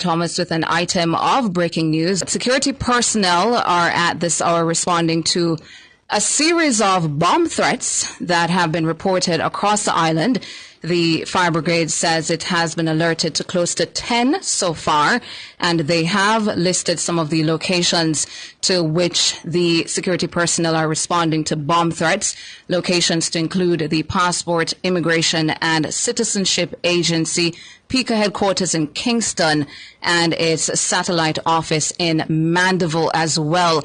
Thomas with an item of breaking news. Security personnel are at this hour responding to a series of bomb threats that have been reported across the island. The fire brigade says it has been alerted to close to 10 so far, and they have listed some of the locations to which the security personnel are responding to bomb threats. Locations to include the Passport, Immigration and Citizenship Agency, PICA headquarters in Kingston, and its satellite office in Mandeville as well.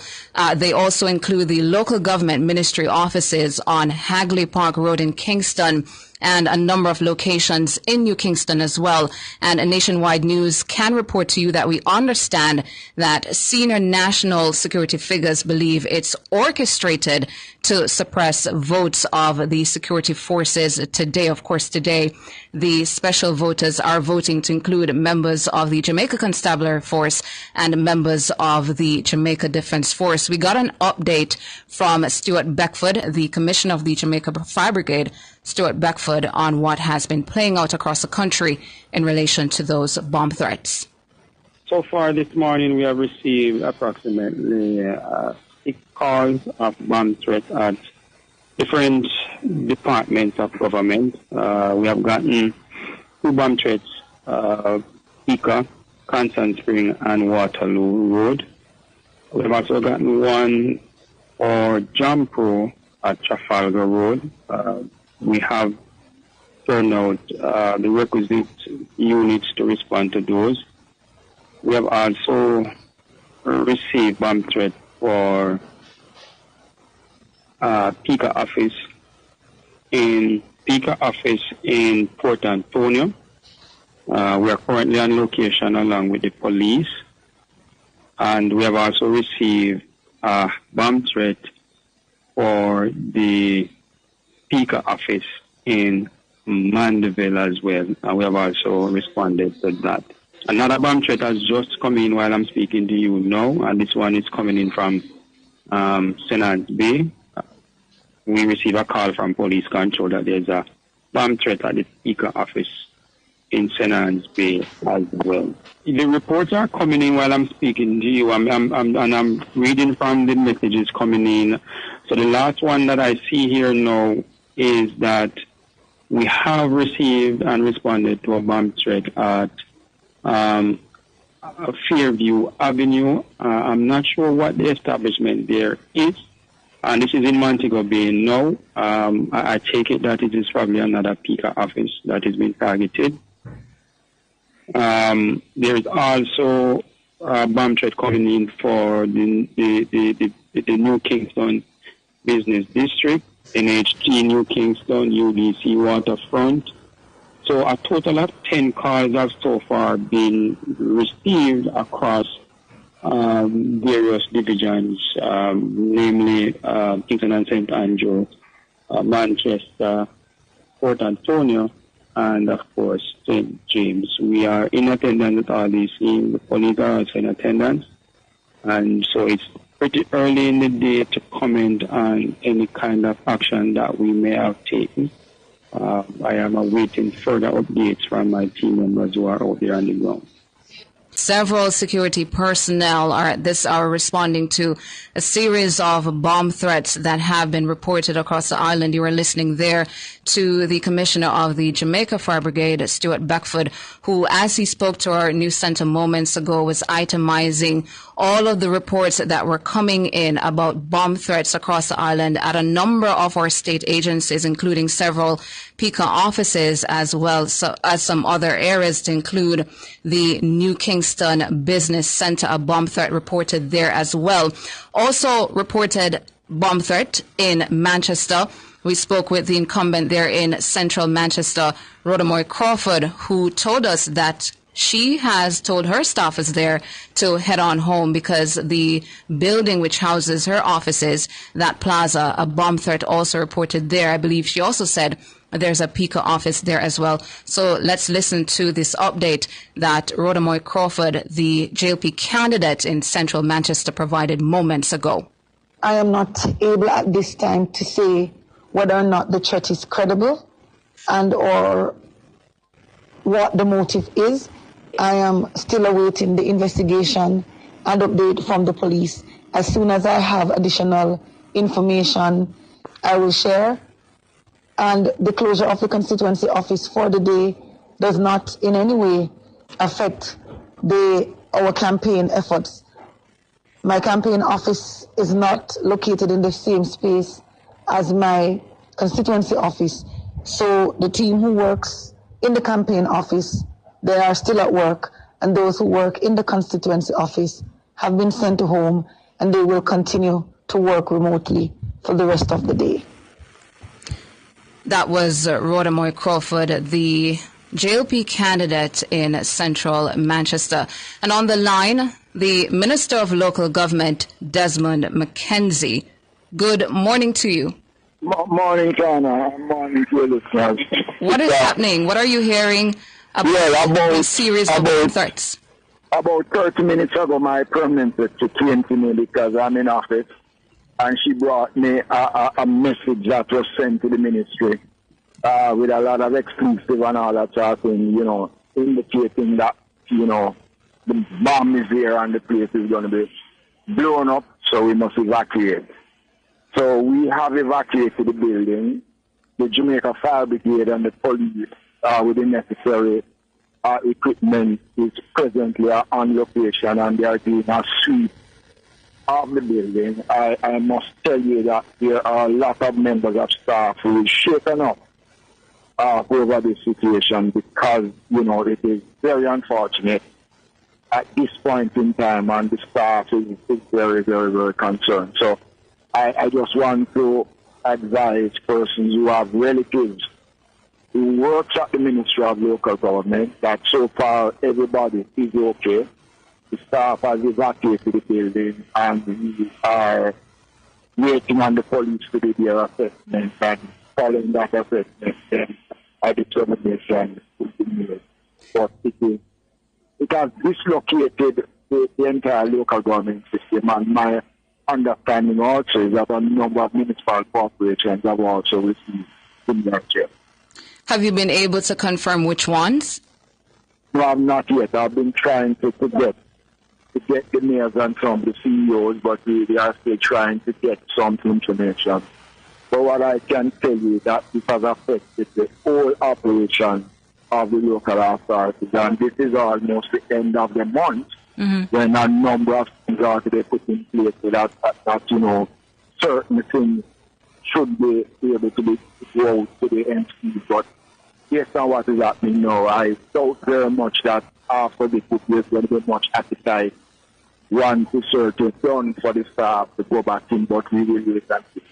They also include the local government ministry offices on Hagley Park Road in Kingston, and a number of locations in New Kingston as well. And Nationwide News can report to you that we understand that senior national security figures believe it's orchestrated to suppress votes of the security forces today. Of course, today, the special voters are voting to include members of the Jamaica Constabulary Force and members of the Jamaica Defence Force. We got an update from Stuart Beckford, the Commissioner of the Jamaica Fire Brigade, Stuart Beckford, on what has been playing out across the country in relation to those bomb threats. So far this morning, we have received approximately 6 calls of bomb threats at different departments of government. We have gotten 2 bomb threats, PICA, Constant Spring, and Waterloo Road. We have also gotten one for Jampro at Trafalgar Road. We have turned out the requisite units to respond to those. We have also received bomb threat for PICA office in Port Antonio. We are currently on location along with the police, and we have also received a bomb threat for the PICA office in Mandeville as well, and we have also responded to that. Another bomb threat has just come in while I'm speaking to you now, and this one is coming in from St. Anne's Bay. We received a call from police control that there's a bomb threat at the PICA office in St. Anne's Bay as well. The reports are coming in while I'm speaking to you, and I'm reading from the messages coming in. So the last one that I see here now is that we have received and responded to a bomb threat at Fairview Avenue. I'm not sure what the establishment there is, and this is in Montego Bay now. I take it that it is probably another PICA office that is being targeted. There is also a bomb threat coming in for the New Kingston Business District, NHT New Kingston, UDC Waterfront. So a total of 10 calls have so far been received across various divisions, namely Kingston and St. Andrew, Manchester, Port Antonio, and of course St. James. We are in attendance at all these scenes. The police are also in attendance, and so it's pretty early in the day to comment on any kind of action that we may have taken. I am awaiting further updates from my team members who are out there on the ground. Several security personnel are at this hour responding to a series of bomb threats that have been reported across the island. You are listening there to the Commissioner of the Jamaica Fire Brigade, Stuart Beckford, who, as he spoke to our news center moments ago, was itemizing all of the reports that were coming in about bomb threats across the island at a number of our state agencies, including several PICA offices, as well as some other areas, to include the New Kingston Business Center. A bomb threat reported there as well. Also reported bomb threat in Manchester. We spoke with the incumbent there in central Manchester, Rhoda Crawford, who told us that she has told her staffers there to head on home because the building which houses her offices, that plaza, a bomb threat also reported there. I believe she also said there's a PICA office there as well. So let's listen to this update that Rhoda Crawford, the JLP candidate in central Manchester, provided moments ago. I am not able at this time to say whether or not the threat is credible and or what the motive is. I am still awaiting the investigation and update from the police. As soon as I have additional information, I will share. And the closure of the constituency office for the day does not in any way affect our campaign efforts. My campaign office is not located in the same space as my constituency office. So the team who works in the campaign office, they are still at work, and those who work in the constituency office have been sent home, and they will continue to work remotely for the rest of the day. That was Rhoda Moy Crawford, the JLP candidate in central Manchester. And on the line, the Minister of Local Government, B0mb Mackenzie. Good morning to you. Morning, Tana. Morning to you, listeners. What is happening? What are you hearing about the series of threats? About 30 minutes ago, my permanent secretary came to me because I'm in office, and she brought me a message that was sent to the ministry with a lot of exclusive and all that sort of thing, indicating that, the bomb is here and the place is going to be blown up, so we must evacuate. So we have evacuated the building. The Jamaica Fire Brigade and the police with the necessary equipment is presently on location, and they are doing a sweep of the building. I must tell you that there are a lot of members of staff who is shaken up over this situation because, it is very unfortunate at this point in time, and the staff is very, very, very concerned. So I just want to advise persons who have relatives who works at the Ministry of Local Government that so far everybody is okay. The staff has evacuated the building, and we are waiting on the police to do their assessment, and following that assessment, then a determination will be made. But it has dislocated the entire local government system, and my understanding also is that a number of municipal corporations have also received similar checks. Have you been able to confirm which ones? No, I'm not yet. I've been trying to get the mayors and some of the CEOs, but we are still trying to get some information. But what I can tell you is that this has affected the whole operation of the local authorities, and this is almost the end of the month when a number of things are to be put in place so that certain things should be able to be rolled to the MC. But based on what is happening now, I doubt very much that after this there's going to be much appetite once the search is done for the staff to go back in, but we will wait and see.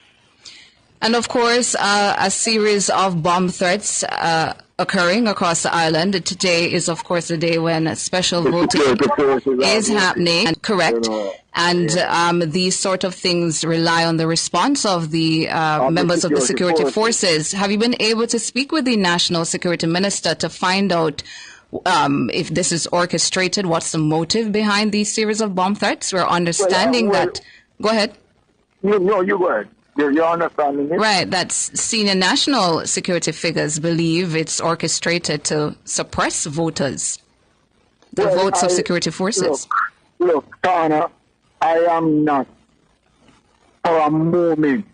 And of course, a series of bomb threats occurring across the island. Today is, of course, the day when special voting is happening. Correct. And these sort of things rely on the response of the members of the security forces. Have you been able to speak with the National Security Minister to find out if this is orchestrated? What's the motive behind these series of bomb threats? We're understanding that. Go ahead. No, you go ahead. You're understanding it? Right, that senior national security figures believe it's orchestrated to suppress voters, the votes of security forces. Look, Tana, I am not for a moment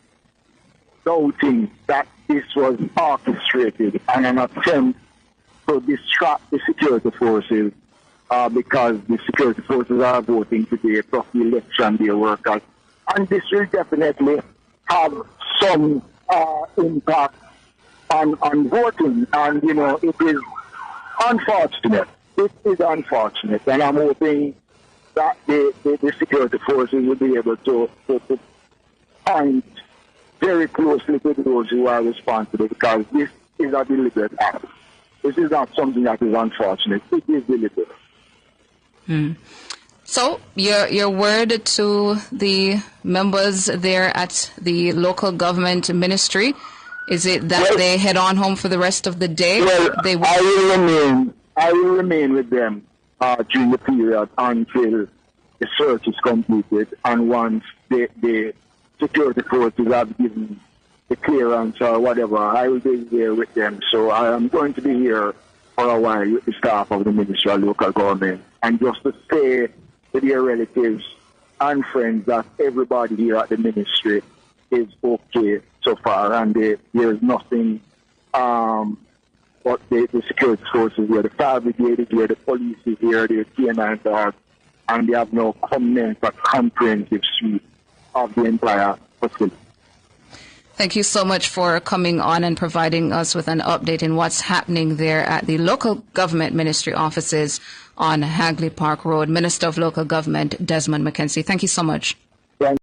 doubting that this was orchestrated and an attempt to distract the security forces because the security forces are voting today plus the election day workers. And this will definitely have some impact on voting, and it is unfortunate. It is unfortunate, and I'm hoping that the security forces will be able to point very closely to those who are responsible, because this is a deliberate act. This is not something that is unfortunate. It is deliberate. So, your word to the members there at the local government ministry, is it that they head on home for the rest of the day? Well, I will remain with them during the period until the search is completed, and once the security forces have given the clearance or whatever, I will be there with them. So I am going to be here for a while with the staff of the Ministry of Local Government, and just to say to their relatives and friends that everybody here at the ministry is okay so far, and there is nothing but the security forces here, the fire brigade is here, the police is here, the K9 dogs, and they have no comment but comprehensive suite of the entire facility. Thank you so much for coming on and providing us with an update in what's happening there at the local government ministry offices on Hagley Park Road. Minister of Local Government, B0mb. Thank you so much.